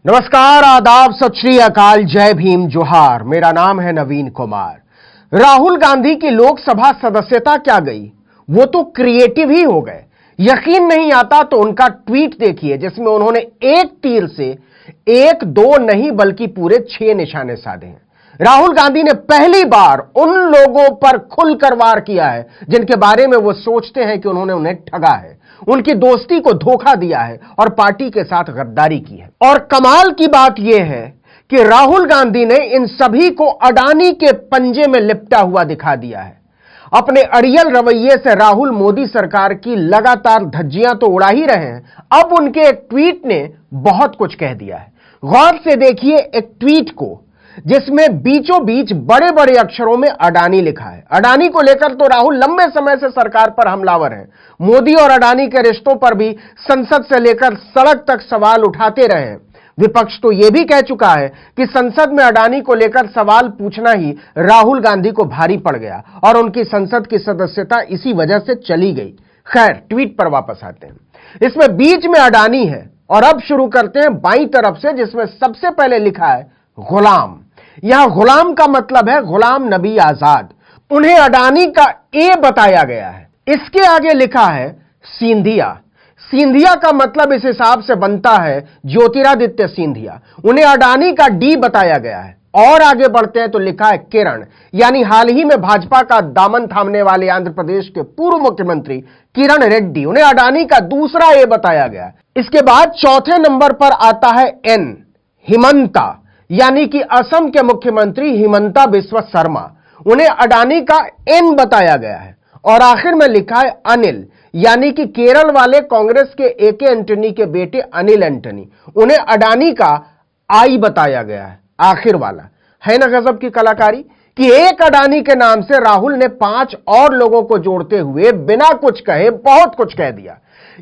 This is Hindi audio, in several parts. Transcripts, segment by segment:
नमस्कार, आदाब, सत श्री अकाल, जय भीम, जोहार। मेरा नाम है नवीन कुमार। राहुल गांधी की लोकसभा सदस्यता क्या गई, वो तो क्रिएटिव ही हो गए। यकीन नहीं आता तो उनका ट्वीट देखिए जिसमें उन्होंने एक तीर से एक दो नहीं बल्कि पूरे 6 निशाने साधे हैं। राहुल गांधी ने पहली बार उन लोगों पर खुलकर वार किया है जिनके बारे में वो सोचते हैं कि उन्होंने उन्हें ठगा है, उनकी दोस्ती को धोखा दिया है और पार्टी के साथ गद्दारी की है। और कमाल की बात यह है कि राहुल गांधी ने इन सभी को अडानी के पंजे में लिपटा हुआ दिखा दिया है। अपने अड़ियल रवैये से राहुल मोदी सरकार की लगातार धज्जियां तो उड़ा ही रहे हैं, अब उनके एक ट्वीट ने बहुत कुछ कह दिया है। गौर से देखिए एक ट्वीट को जिसमें बीचों बीच बड़े बड़े अक्षरों में अडानी लिखा है। अडानी को लेकर तो राहुल लंबे समय से सरकार पर हमलावर हैं। मोदी और अडानी के रिश्तों पर भी संसद से लेकर सड़क तक सवाल उठाते रहे हैं। विपक्ष तो यह भी कह चुका है कि संसद में अडानी को लेकर सवाल पूछना ही राहुल गांधी को भारी पड़ गया और उनकी संसद की सदस्यता इसी वजह से चली गई। खैर, ट्वीट पर वापस आते हैं। इसमें बीच में अडानी है और अब शुरू करते हैं बाईं तरफ से, जिसमें सबसे पहले लिखा है गुलाम। यहां गुलाम का मतलब है गुलाम नबी आजाद। उन्हें अडानी का ए बताया गया है। इसके आगे लिखा है सिंधिया। सिंधिया का मतलब इस हिसाब से बनता है ज्योतिरादित्य सिंधिया। उन्हें अडानी का डी बताया गया है। और आगे बढ़ते हैं तो लिखा है किरण, यानी हाल ही में भाजपा का दामन थामने वाले आंध्र प्रदेश के पूर्व मुख्यमंत्री किरण रेड्डी। उन्हें अडानी का दूसरा ए बताया गया है। इसके बाद चौथे नंबर पर आता है एन, हिमंता, यानी कि असम के मुख्यमंत्री हिमंता बिस्वा शर्मा। उन्हें अडानी का एन बताया गया है। और आखिर में लिखा है अनिल, यानी कि केरल वाले कांग्रेस के एके एंटनी के बेटे अनिल एंटनी। उन्हें अडानी का आई बताया गया है, आखिर वाला। है ना गजब की कलाकारी कि एक अडानी के नाम से राहुल ने 5 और लोगों को जोड़ते हुए बिना कुछ कहे बहुत कुछ कह दिया।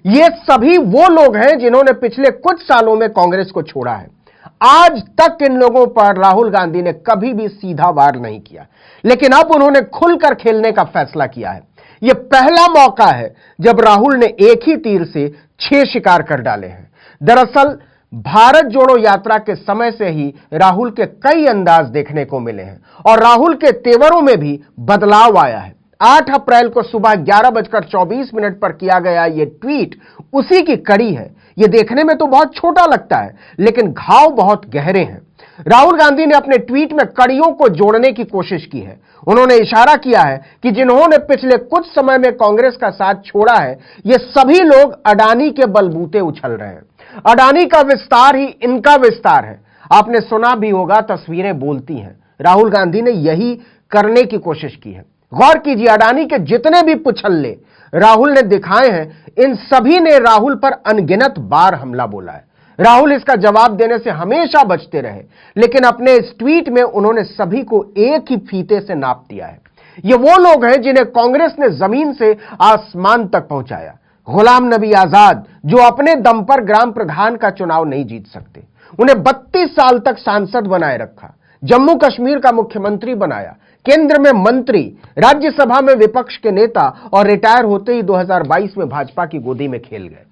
ये सभी वो लोग हैं जिन्होंने पिछले कुछ सालों में कांग्रेस को छोड़ा है। आज तक इन लोगों पर राहुल गांधी ने कभी भी सीधा वार नहीं किया, लेकिन अब उन्होंने खुलकर खेलने का फैसला किया है। यह पहला मौका है जब राहुल ने एक ही तीर से 6 शिकार कर डाले हैं। दरअसल भारत जोड़ो यात्रा के समय से ही राहुल के कई अंदाज देखने को मिले हैं और राहुल के तेवरों में भी बदलाव आया है। 8 अप्रैल को सुबह 11:24 पर किया गया यह ट्वीट उसी की कड़ी है। यह देखने में तो बहुत छोटा लगता है, लेकिन घाव बहुत गहरे हैं। राहुल गांधी ने अपने ट्वीट में कड़ियों को जोड़ने की कोशिश की है। उन्होंने इशारा किया है कि जिन्होंने पिछले कुछ समय में कांग्रेस का साथ छोड़ा है, ये सभी लोग अडानी के बलबूते उछल रहे हैं। अडानी का विस्तार ही इनका विस्तार है। आपने सुना भी होगा, तस्वीरें बोलती हैं। राहुल गांधी ने यही करने की कोशिश की है। गौर कीजिए, अडानी के जितने भी पुछल्ले राहुल ने दिखाए हैं, इन सभी ने राहुल पर अनगिनत बार हमला बोला है। राहुल इसका जवाब देने से हमेशा बचते रहे, लेकिन अपने इस ट्वीट में उन्होंने सभी को एक ही फीते से नाप दिया है। ये वो लोग हैं जिन्हें कांग्रेस ने जमीन से आसमान तक पहुंचाया। गुलाम नबी आजाद, जो अपने दम पर ग्राम प्रधान का चुनाव नहीं जीत सकते, उन्हें 32 साल तक सांसद बनाए रखा, जम्मू कश्मीर का मुख्यमंत्री बनाया, केंद्र में मंत्री, राज्यसभा में विपक्ष के नेता और रिटायर होते ही 2022 में भाजपा की गोदी में खेल गए।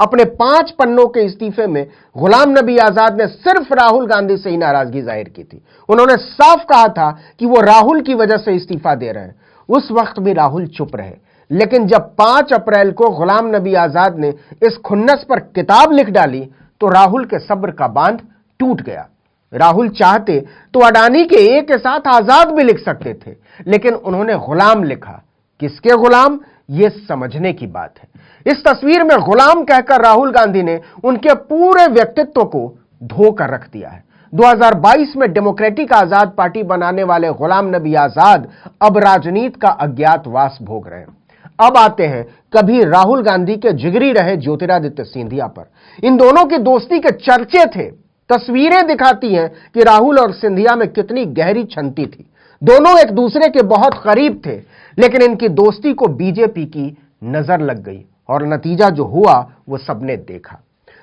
अपने 5 पन्नों के इस्तीफे में गुलाम नबी आजाद ने सिर्फ राहुल गांधी से ही नाराजगी जाहिर की थी। उन्होंने साफ कहा था कि वो राहुल की वजह से इस्तीफा दे रहे हैं। उस वक्त भी राहुल चुप रहे, लेकिन जब 5 अप्रैल को गुलाम नबी आजाद ने इस खुन्नस पर किताब लिख डाली तो राहुल के सब्र का बांध टूट गया। राहुल चाहते तो अडानी के ए के साथ आजाद भी लिख सकते थे, लेकिन उन्होंने गुलाम लिखा। किसके गुलाम, यह समझने की बात है। इस तस्वीर में गुलाम कहकर राहुल गांधी ने उनके पूरे व्यक्तित्व को धोकर रख दिया है। 2022 में डेमोक्रेटिक आजाद पार्टी बनाने वाले गुलाम नबी आजाद अब राजनीति का अज्ञातवास भोग रहे हैं। अब आते हैं कभी राहुल गांधी के जिगरी रहे ज्योतिरादित्य सिंधिया पर। इन दोनों की दोस्ती के चर्चे थे। तस्वीरें दिखाती हैं कि राहुल और सिंधिया में कितनी गहरी छंती थी। दोनों एक दूसरे के बहुत करीब थे, लेकिन इनकी दोस्ती को बीजेपी की नजर लग गई और नतीजा जो हुआ वो सबने देखा।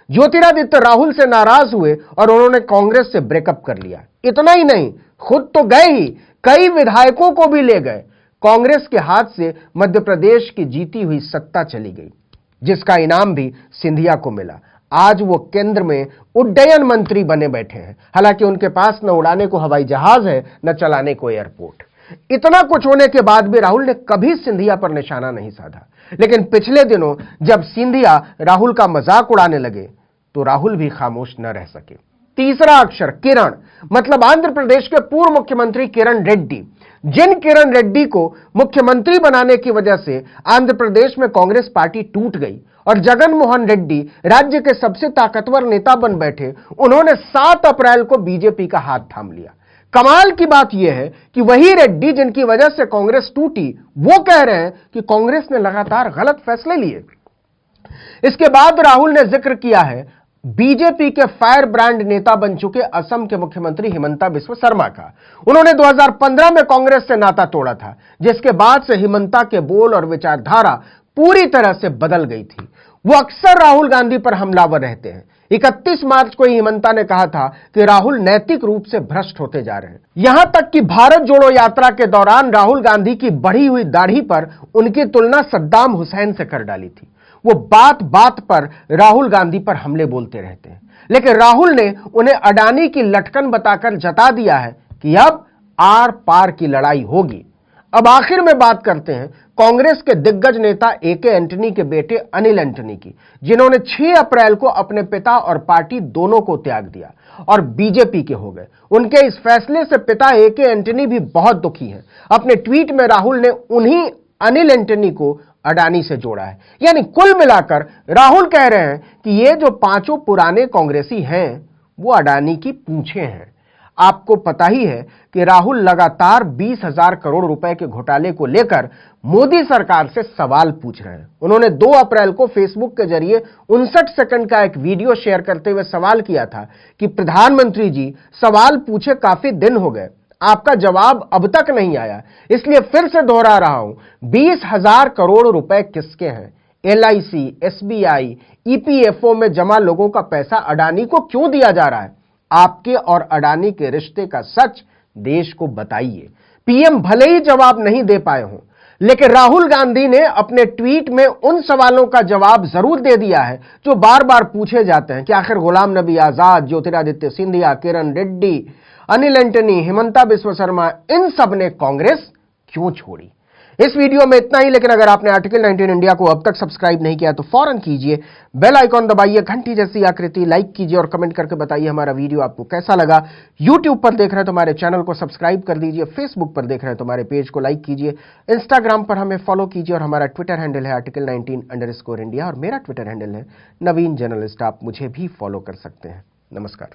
ज्योतिरादित्य राहुल से नाराज हुए और उन्होंने कांग्रेस से ब्रेकअप कर लिया। इतना ही नहीं, खुद तो गए ही, कई विधायकों को भी ले गए। कांग्रेस के हाथ से मध्य प्रदेश की जीती हुई सत्ता चली गई, जिसका इनाम भी सिंधिया को मिला। आज वो केंद्र में उड्डयन मंत्री बने बैठे हैं। हालांकि उनके पास न उड़ाने को हवाई जहाज है, न चलाने को एयरपोर्ट। इतना कुछ होने के बाद भी राहुल ने कभी सिंधिया पर निशाना नहीं साधा। लेकिन पिछले दिनों जब सिंधिया राहुल का मजाक उड़ाने लगे तो राहुल भी खामोश न रह सके। तीसरा अक्षर किरण, मतलब आंध्र प्रदेश के पूर्व मुख्यमंत्री किरण रेड्डी। जिन किरण रेड्डी को मुख्यमंत्री बनाने की वजह से आंध्र प्रदेश में कांग्रेस पार्टी टूट गई और जगन मोहन रेड्डी राज्य के सबसे ताकतवर नेता बन बैठे, उन्होंने 7 अप्रैल को बीजेपी का हाथ थाम लिया। कमाल की बात यह है कि वही रेड्डी जिनकी वजह से कांग्रेस टूटी, वो कह रहे हैं कि कांग्रेस ने लगातार गलत फैसले लिए। इसके बाद राहुल ने जिक्र किया है बीजेपी के फायर ब्रांड नेता बन चुके असम के मुख्यमंत्री हिमंता बिस्वा शर्मा का। उन्होंने 2015 में कांग्रेस से नाता तोड़ा था, जिसके बाद से हिमंता के बोल और विचारधारा पूरी तरह से बदल गई थी। वो अक्सर राहुल गांधी पर हमलावर रहते हैं। 31 मार्च को हिमंता ने कहा था कि राहुल नैतिक रूप से भ्रष्ट होते जा रहे हैं। यहां तक कि भारत जोड़ो यात्रा के दौरान राहुल गांधी की बढ़ी हुई दाढ़ी पर उनकी तुलना सद्दाम हुसैन से कर डाली थी। वो बात बात पर राहुल गांधी पर हमले बोलते रहते हैं, लेकिन राहुल ने उन्हें अडानी की लटकन बताकर जता दिया है कि अब आर पार की लड़ाई होगी। अब आखिर में बात करते हैं कांग्रेस के दिग्गज नेता एके एंटनी के बेटे अनिल एंटनी की, जिन्होंने 6 अप्रैल को अपने पिता और पार्टी दोनों को त्याग दिया और बीजेपी के हो गए। उनके इस फैसले से पिता एके एंटनी भी बहुत दुखी हैं। अपने ट्वीट में राहुल ने उन्हीं अनिल एंटनी को अडानी से जोड़ा है। यानी कुल मिलाकर राहुल कह रहे हैं कि ये जो 5 पुराने कांग्रेसी हैं वो अडानी की पूंछें हैं। आपको पता ही है कि राहुल लगातार 20,000 करोड़ रुपए के घोटाले को लेकर मोदी सरकार से सवाल पूछ रहे हैं। उन्होंने 2 अप्रैल को फेसबुक के जरिए 59 सेकंड का एक वीडियो शेयर करते हुए सवाल किया था कि प्रधानमंत्री जी, सवाल पूछे काफी दिन हो गए, आपका जवाब अब तक नहीं आया, इसलिए फिर से दोहरा रहा हूं, 20,000 करोड़ रुपए किसके हैं? LIC, SBI, EPFO में जमा लोगों का पैसा अडानी को क्यों दिया जा रहा है? आपके और अडानी के रिश्ते का सच देश को बताइए। पीएम भले ही जवाब नहीं दे पाए हों, लेकिन राहुल गांधी ने अपने ट्वीट में उन सवालों का जवाब जरूर दे दिया है जो बार बार पूछे जाते हैं कि आखिर गुलाम नबी आजाद, ज्योतिरादित्य सिंधिया, किरण रेड्डी, अनिल एंटनी, हिमंता बिस्वा शर्मा, इन सब ने कांग्रेस क्यों छोड़ी। इस वीडियो में इतना ही, लेकिन अगर आपने आर्टिकल 19 इंडिया को अब तक सब्सक्राइब नहीं किया तो फौरन कीजिए, बेल आइकॉन दबाइए, घंटी जैसी आकृति लाइक कीजिए और कमेंट करके बताइए हमारा वीडियो आपको कैसा लगा। यूट्यूब पर देख रहे हैं तो हमारे चैनल को सब्सक्राइब कर दीजिए, फेसबुक पर देख रहे हैं तो हमारे पेज को लाइक कीजिए, इंस्टाग्राम पर हमें फॉलो कीजिए और हमारा ट्विटर हैंडल है article19_India और मेरा ट्विटर हैंडल है नवीन जर्नलिस्ट। आप मुझे भी फॉलो कर सकते हैं। नमस्कार।